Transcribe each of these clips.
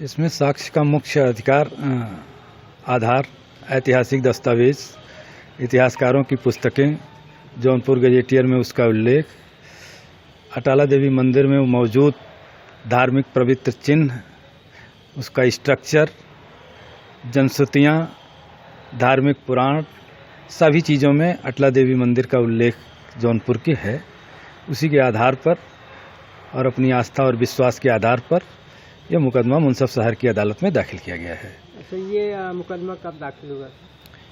इसमें साक्ष्य का मुख्य अधिकार आधार ऐतिहासिक दस्तावेज, इतिहासकारों की पुस्तकें, जौनपुर गजेटियर में उसका उल्लेख, अटाला देवी मंदिर में मौजूद धार्मिक पवित्र चिन्ह, उसका स्ट्रक्चर, जनश्रुतियाँ, धार्मिक पुराण, सभी चीज़ों में अटाला देवी मंदिर का उल्लेख जौनपुर के है। उसी के आधार पर और अपनी आस्था और विश्वास के आधार पर यह मुकदमा मुनसफ शहर की अदालत में दाखिल किया गया है। तो ये मुकदमा कब दाखिल हुआ?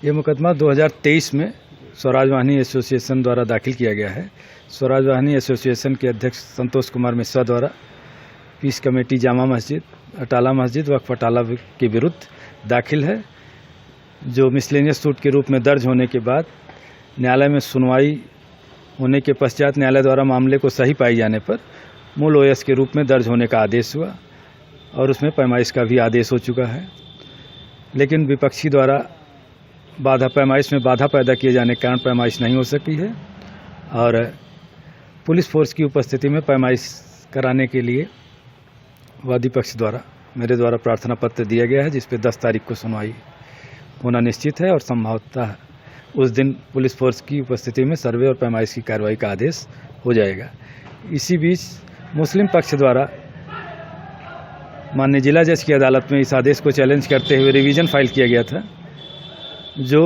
ये मुकदमा 2023 में स्वराज वाहिनी एसोसिएशन द्वारा दाखिल किया गया है। स्वराज वाहिनी एसोसिएशन के अध्यक्ष संतोष कुमार मिश्रा द्वारा पीस कमेटी जामा मस्जिद, अटाला मस्जिद वक्फ अटाला के विरुद्ध दाखिल है, जो मिसलेनियस सूट के रूप में दर्ज होने के बाद न्यायालय में सुनवाई होने के पश्चात न्यायालय द्वारा मामले को सही पाए जाने पर मूल ओएस के रूप में दर्ज होने का आदेश हुआ और उसमें पैमाइश का भी आदेश हो चुका है। लेकिन विपक्षी द्वारा पैमाइश में बाधा पैदा किए जाने के कारण पैमाइश नहीं हो सकी है और पुलिस फोर्स की उपस्थिति में पैमाइश कराने के लिए वादी पक्ष द्वारा मेरे द्वारा प्रार्थना पत्र दिया गया है, जिस पे 10 तारीख को सुनवाई होना निश्चित है और संभवतः उस दिन पुलिस फोर्स की उपस्थिति में सर्वे और पैमाइश की कार्रवाई का आदेश हो जाएगा। इसी बीच मुस्लिम पक्ष द्वारा माननीय जिला जज की अदालत में इस आदेश को चैलेंज करते हुए रिवीजन फाइल किया गया था, जो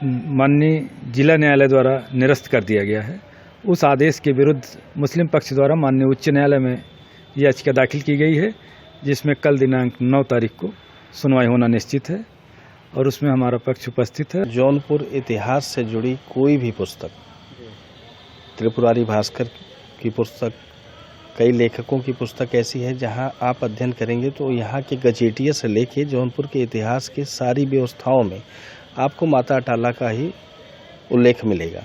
माननीय जिला न्यायालय द्वारा निरस्त कर दिया गया है। उस आदेश के विरुद्ध मुस्लिम पक्ष द्वारा माननीय उच्च न्यायालय में याचिका दाखिल की गई है, जिसमें कल दिनांक 9 तारीख को सुनवाई होना निश्चित है और उसमें हमारा पक्ष उपस्थित है। जौनपुर इतिहास से जुड़ी कोई भी पुस्तक, त्रिपुरारी भास्कर की पुस्तक, कई लेखकों की पुस्तक ऐसी है जहां आप अध्ययन करेंगे तो यहाँ के गजेटियर से लेके जौनपुर के इतिहास के सारी व्यवस्थाओं में आपको माता अटाला का ही उल्लेख मिलेगा।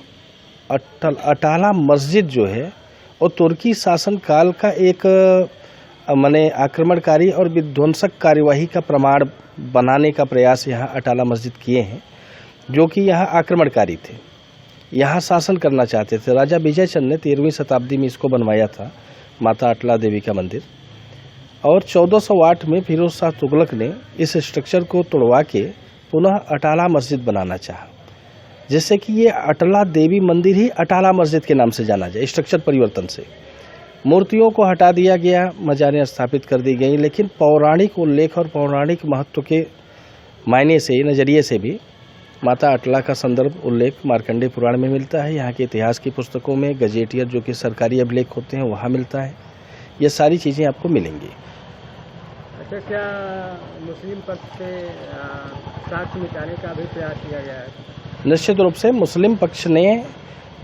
अटाला मस्जिद जो है वो तुर्की शासन काल का एक आक्रमणकारी और विध्वंसक कार्यवाही का प्रमाण बनाने का प्रयास यहाँ अटाला मस्जिद किए हैं, जो कि यहाँ आक्रमणकारी थे, यहाँ शासन करना चाहते थे। राजा विजय चंद ने 13वीं शताब्दी में इसको बनवाया था, माता अटाला देवी का मंदिर, और 1408 में फिरोज शाह तुगलक ने इस स्ट्रक्चर को तोड़वा के पुनः अटाला मस्जिद बनाना चाहा, जिससे कि ये अटाला देवी मंदिर ही अटाला मस्जिद के नाम से जाना जाए। स्ट्रक्चर परिवर्तन से मूर्तियों को हटा दिया गया, मजारें स्थापित कर दी गई, लेकिन पौराणिक उल्लेख और पौराणिक महत्व के मायने से, नज़रिए से भी माता अटाला का संदर्भ उल्लेख मार्कंडेय पुराण में मिलता है। यहाँ के इतिहास की पुस्तकों में गजेटियर जो कि सरकारी अभिलेख होते हैं वहाँ मिलता है। ये सारी चीज़ें आपको मिलेंगी। अच्छा, क्या मुस्लिम पक्ष से साक्ष्य मिटाने का भी प्रयास किया गया है? निश्चित रूप से मुस्लिम पक्ष ने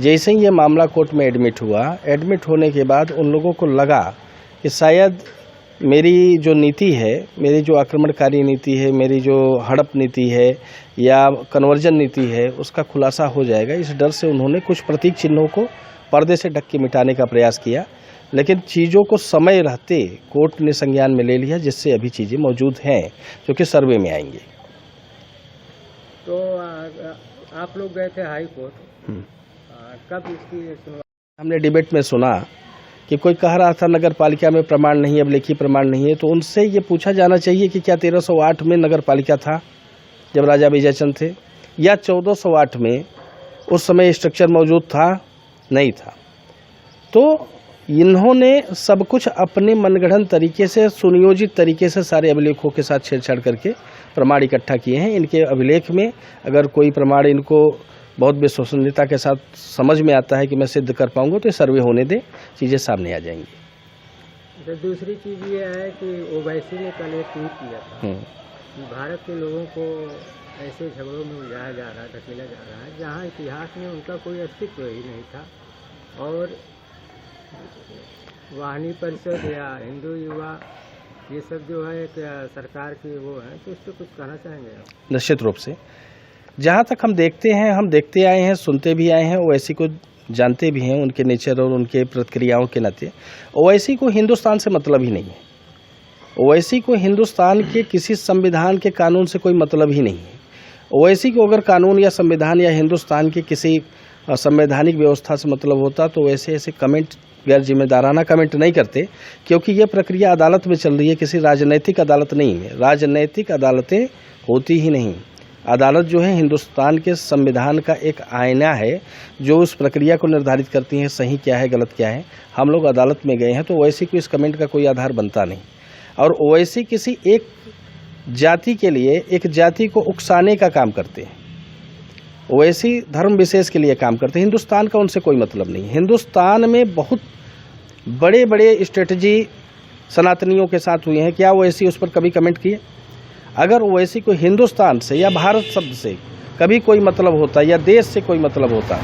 जैसे ही ये मामला कोर्ट में एडमिट हुआ, एडमिट होने के बाद उन लोगों को लगा कि शायद मेरी जो नीति है, मेरी जो आक्रमणकारी नीति है, मेरी जो हड़प नीति है या कन्वर्जन नीति है, उसका खुलासा हो जाएगा। इस डर से उन्होंने कुछ प्रतीक चिन्हों को पर्दे से ढक के मिटाने का प्रयास किया, लेकिन चीज़ों को समय रहते कोर्ट ने संज्ञान में ले लिया, जिससे अभी चीज़ें मौजूद हैं जो कि सर्वे में आएंगी। तो आप लोग गए थे हाई कोर्ट, कब इसकी सुनवाई? हमने डिबेट में सुना कि कोई कह रहा था नगर पालिका में प्रमाण नहीं है, अब लेखी प्रमाण नहीं है, तो उनसे ये पूछा जाना चाहिए कि क्या 1308 में नगर पालिका था जब राजा विजयचंद थे, या 1408 में उस समय स्ट्रक्चर मौजूद था? नहीं था। तो इन्होंने सब कुछ अपने मनगढ़ंत तरीके से, सुनियोजित तरीके से सारे अभिलेखों के साथ छेड़छाड़ करके प्रमाण इकट्ठा किए हैं। इनके अभिलेख में अगर कोई प्रमाण इनको बहुत विश्वसनीयता के साथ समझ में आता है कि मैं सिद्ध कर पाऊंगा, तो सर्वे होने दे, चीज़ें सामने आ जाएंगी। तो दूसरी चीज़ ये है कि ओवैसी ने कल एक ट्वीट किया था कि भारत के लोगों को ऐसे झगड़ों में उलझाया जा रहा है, धकेला जा रहा है, जहाँ इतिहास में उनका कोई अस्तित्व ही नहीं था, और वाहिनी परिषद या हिंदू युवा ये सब जो है सरकार की वो है, तो इस पर कुछ कहना चाहेंगे आप? निश्चित रूप से जहाँ तक हम देखते हैं, हम देखते आए हैं, सुनते भी आए हैं, ओवैसी को जानते भी हैं, उनके नेचर और उनके प्रतिक्रियाओं के नाते ओवैसी को हिंदुस्तान से मतलब ही नहीं है। ओवैसी को हिंदुस्तान के किसी संविधान के कानून से कोई मतलब ही नहीं है। ओवैसी को अगर कानून या संविधान या हिंदुस्तान के किसी संवैधानिक व्यवस्था से मतलब होता तो वैसे ऐसे कमेंट गैर जिम्मेदाराना कमेंट नहीं करते, क्योंकि ये प्रक्रिया अदालत में चल रही है, किसी राजनैतिक अदालत नहीं है। राजनैतिक अदालतें होती ही नहीं। अदालत जो है हिंदुस्तान के संविधान का एक आईना है जो उस प्रक्रिया को निर्धारित करती है सही क्या है गलत क्या है। हम लोग अदालत में गए हैं तो ओवैसी को इस कमेंट का कोई आधार बनता नहीं, और ओवैसी किसी एक जाति के लिए एक जाति को उकसाने का काम करते हैं। ओवैसी धर्म विशेष के लिए काम करते हैं, हिंदुस्तान का उनसे कोई मतलब नहीं। हिंदुस्तान में बहुत बड़े बड़े स्ट्रेटजी सनातनियों के साथ हुए हैं, क्या ओवैसी उस पर कभी कमेंट किए? अगर ओवैसी को हिंदुस्तान से या भारत शब्द से कभी कोई मतलब होता या देश से कोई मतलब होता